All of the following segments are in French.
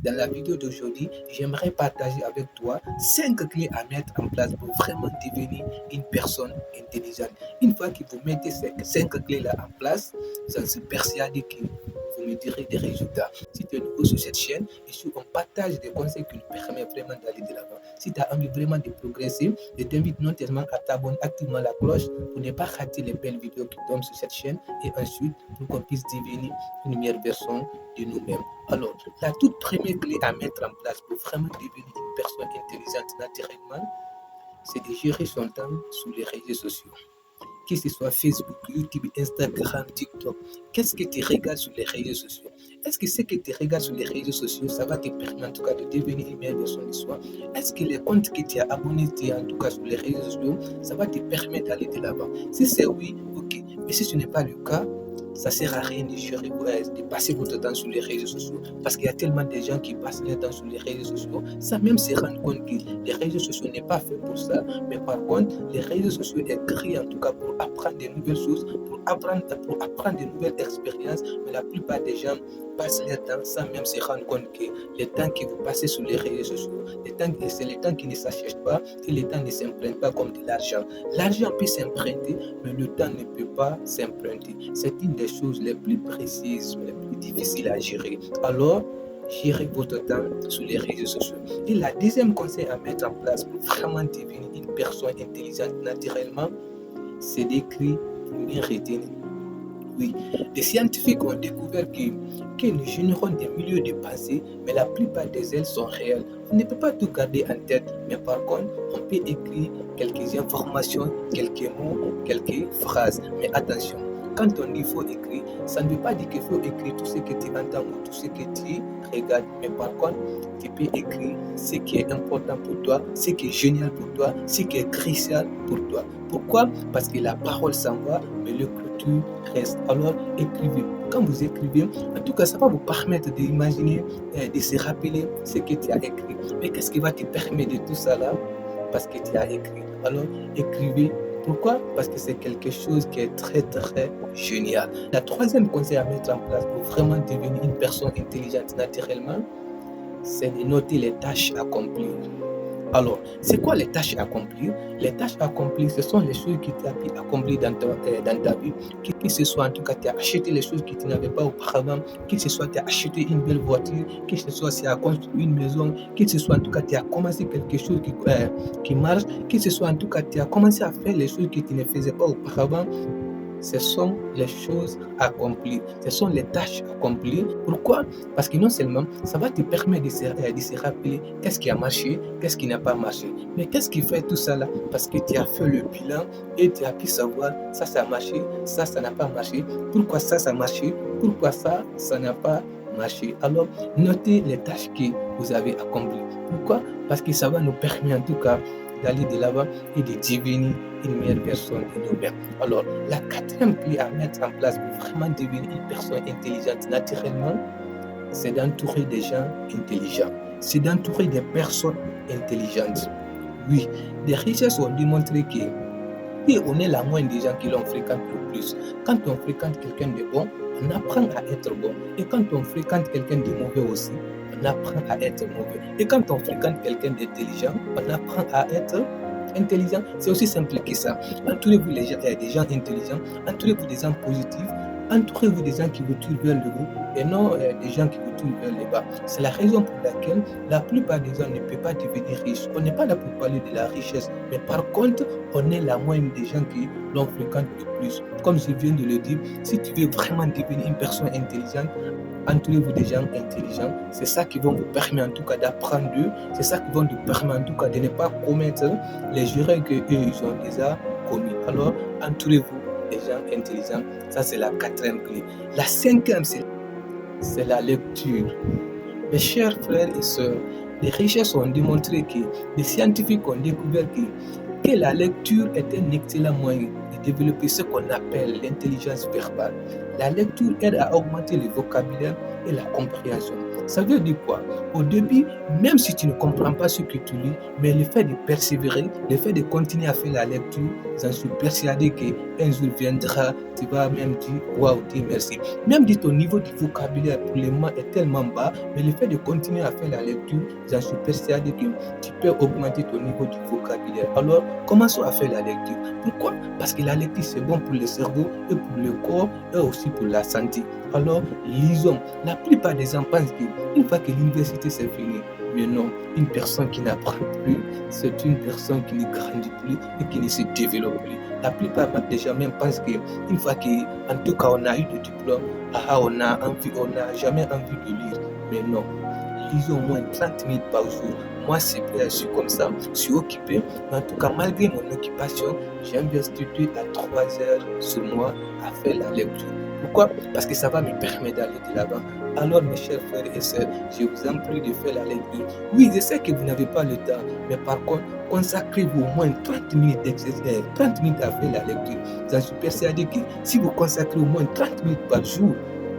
Dans la vidéo d'aujourd'hui, j'aimerais partager avec toi 5 clés à mettre en place pour vraiment devenir une personne intelligente. Une fois que vous mettez ces 5 clés-là en place, j'en suis persuadé que vous me direz des résultats. Si tu es nouveau sur cette chaîne, ici on partage des conseils qui nous permettent vraiment d'aller de l'avant. Si tu as envie vraiment de progresser, je t'invite non seulement à t'abonner activement à la cloche pour ne pas rater les belles vidéos qui tombent sur cette chaîne et ensuite pour qu'on puisse devenir une meilleure version de nous-mêmes. Alors, la toute première clé à mettre en place pour vraiment devenir une personne intelligente naturellement, c'est de gérer son temps sur les réseaux sociaux. Que ce soit Facebook, YouTube, Instagram, TikTok, qu'est-ce que tu regardes sur les réseaux sociaux? Est-ce que ce que tu regardes sur les réseaux sociaux, ça va te permettre en tout cas de devenir une meilleure version de soi? Est-ce que les comptes que tu as abonnés en tout cas sur les réseaux sociaux, ça va te permettre d'aller de l'avant? Si c'est oui, ok. Mais si ce n'est pas le cas, ça ne sert à rien de passer votre temps sur les réseaux sociaux parce qu'il y a tellement de gens qui passent leur temps sur les réseaux sociaux sans même se rendre compte que les réseaux sociaux n'est pas fait pour ça, mais par contre, les réseaux sociaux sont créés en tout cas pour apprendre de nouvelles choses, pour apprendre de nouvelles expériences, mais la plupart des gens passent leur temps sans même se rendre compte que le temps que vous passez sur les réseaux sociaux, c'est le temps qui ne s'achète pas et le temps ne s'emprunte pas comme de l'argent. L'argent peut s'emprunter, mais le temps ne peut pas s'emprunter. C'est une des choses les plus précises, les plus difficiles à gérer. Alors, gérez votre temps sur les réseaux sociaux. Et la deuxième conseil à mettre en place pour vraiment devenir une personne intelligente naturellement, c'est d'écrire pour mieux retenir. Oui, les scientifiques ont découvert que nous générons des milliers de pensées, mais la plupart des elles sont réelles. On ne peut pas tout garder en tête, mais par contre, on peut écrire quelques informations, quelques mots, quelques phrases. Mais attention, quand on dit qu'il faut écrire, ça ne veut pas dire qu'il faut écrire tout ce que tu entends ou tout ce que tu regardes. Mais par contre, tu peux écrire ce qui est important pour toi, ce qui est génial pour toi, ce qui est crucial pour toi. Pourquoi? Parce que la parole s'en va, mais le clôture reste. Alors, écrivez. Quand vous écrivez, en tout cas, ça va vous permettre d'imaginer, de se rappeler ce que tu as écrit. Mais qu'est-ce qui va te permettre de tout ça là? Parce que tu as écrit. Alors, écrivez. Pourquoi? Parce que c'est quelque chose qui est très, très génial. La troisième conseil à mettre en place pour vraiment devenir une personne intelligente naturellement, c'est de noter les tâches accomplies. Alors, c'est quoi les tâches accomplies? Les tâches accomplies, ce sont les choses que tu as pu accomplir dans ta vie. Que ce soit en tout cas, tu as acheté les choses que tu n'avais pas auparavant, que ce soit tu as acheté une belle voiture, que ce soit tu as construit une maison, que ce soit en tout cas tu as commencé quelque chose qui marche, que ce soit en tout cas tu as commencé à faire les choses que tu ne faisais pas auparavant. Ce sont les choses accomplies, ce sont les tâches accomplies. Pourquoi? Parce que non seulement ça va te permettre de se rappeler qu'est-ce qui a marché, qu'est-ce qui n'a pas marché. Mais qu'est-ce qui fait tout ça là? Parce que tu as fait le bilan et tu as pu savoir ça a marché, ça n'a pas marché. Pourquoi ça a marché? Pourquoi ça n'a pas marché? Alors, notez les tâches que vous avez accomplies. Pourquoi? Parce que ça va nous permettre en tout cas d'aller de l'avant et de devenir une meilleure personne de nous-mêmes. Alors, la quatrième clé à mettre en place pour vraiment devenir une personne intelligente naturellement, c'est d'entourer des gens intelligents. C'est d'entourer des personnes intelligentes. Oui, des recherches ont démontré que et on est la moyenne des gens qui l'on fréquente le plus. Quand on fréquente quelqu'un de bon, on apprend à être bon. Et quand on fréquente quelqu'un de mauvais aussi, on apprend à être mauvais. Et quand on fréquente quelqu'un d'intelligent, on apprend à être intelligent. C'est aussi simple que ça. Entourez-vous des gens intelligents, entourez-vous des gens positifs, entourez-vous des gens qui vous tirent vers le haut et non des gens qui vous tirent vers le bas. C'est la raison pour laquelle la plupart des gens ne peuvent pas devenir riches. On n'est pas là pour parler de la richesse, mais par contre, on est la moyenne des gens qui l'on fréquente le plus. Comme je viens de le dire, si tu veux vraiment devenir une personne intelligente, entourez-vous des gens intelligents. C'est ça qui vont vous permettre en tout cas d'apprendre d'eux. C'est ça qui va vous permettre en tout cas de ne pas commettre les erreurs qu'eux ils ont déjà commis. Alors, entourez-vous des gens intelligents. Ça, c'est la quatrième clé. La cinquième, c'est la lecture. Mes chers frères et sœurs, les recherches ont démontré que les scientifiques ont découvert que la lecture est un excellent moyen de développer ce qu'on appelle l'intelligence verbale. La lecture aide à augmenter le vocabulaire et la compréhension. Ça veut dire quoi? Au début, même si tu ne comprends pas ce que tu lis, mais le fait de persévérer, le fait de continuer à faire la lecture, j'en suis persuadé qu'un jour viendra, tu vas même dire waouh, Dieu merci. Même si ton niveau de vocabulaire pour le moment est tellement bas, mais le fait de continuer à faire la lecture, j'en suis persuadé que tu peux augmenter ton niveau de vocabulaire. Alors, commençons à faire la lecture. Pourquoi? Parce que la lecture, c'est bon pour le cerveau et pour le corps et aussi pour la santé. Alors, lisons. La plupart des gens pensent qu'une fois que l'université c'est fini, mais non, une personne qui n'apprend plus, c'est une personne qui ne grandit plus et qui ne se développe plus. La plupart des gens même pensent qu'une fois qu'en tout cas on a eu le diplôme, on n'a jamais envie de lire. Mais non, lisons au moins 30 minutes par jour. Moi, je suis comme ça, je suis occupé. Mais en tout cas, malgré mon occupation, j'ai investi 2 à 3 heures sur moi à faire la lecture. Pourquoi? Parce que ça va me permettre d'aller de l'avant. Alors, mes chers frères et sœurs, je vous en prie de faire la lecture. Oui, je sais que vous n'avez pas le temps, mais par contre, consacrez-vous au moins 30 minutes d'exercice, 30 minutes à faire la lecture. J'en suis persuadé que si vous consacrez au moins 30 minutes par jour,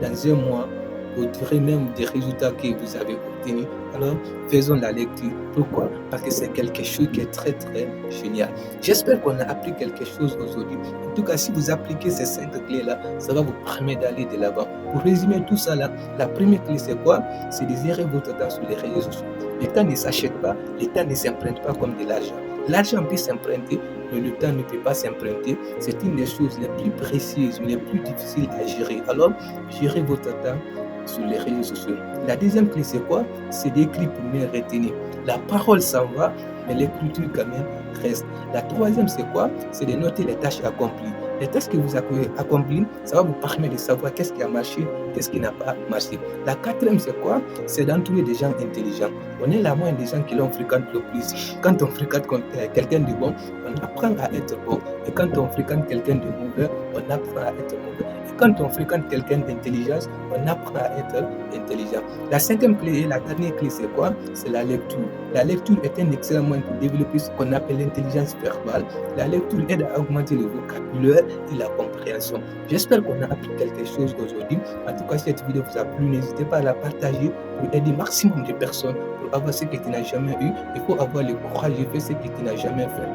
dans un mois, vous direz même des résultats que vous avez obtenus. Alors, faisons la lecture. Pourquoi? Parce que c'est quelque chose qui est très, très génial. J'espère qu'on a appris quelque chose aujourd'hui. En tout cas, si vous appliquez ces 5 clés-là, ça va vous permettre d'aller de l'avant. Pour résumer tout ça là, la première clé, c'est quoi? C'est de gérer votre temps sur les réseaux sociaux. Le temps ne s'achète pas, le temps ne s'emprunte pas comme de l'argent. L'argent peut s'emprunter, mais le temps ne peut pas s'emprunter. C'est une des choses les plus précieuses, mais les plus difficiles à gérer. Alors, gérez votre temps sur les réseaux sociaux. La deuxième clé, c'est quoi? C'est d'écrire pour mieux retenir. La parole s'en va, mais l'écriture quand même reste. La troisième, c'est quoi? C'est de noter les tâches accomplies. Les tâches que vous avez accomplies, ça va vous permettre de savoir qu'est-ce qui a marché, qu'est-ce qui n'a pas marché. La quatrième, c'est quoi? C'est d'entourer des gens intelligents. On est la moindre des gens qui l'on fréquente le plus. Quand on fréquente quelqu'un de bon, on apprend à être bon. Et quand on fréquente quelqu'un de mauvais, on apprend à être mauvais. Et quand on fréquente quelqu'un d'intelligence, on apprend à être intelligent. La cinquième clé et la dernière clé, c'est quoi? C'est la lecture. La lecture est un excellent moyen pour développer ce qu'on appelle l'intelligence verbale. La lecture aide à augmenter le vocabulaire et la compréhension. J'espère qu'on a appris quelque chose aujourd'hui. En tout cas, si cette vidéo vous a plu, n'hésitez pas à la partager pour aider maximum de personnes pour avoir ce que tu n'as jamais eu. Il faut avoir le courage de faire ce que tu n'as jamais fait.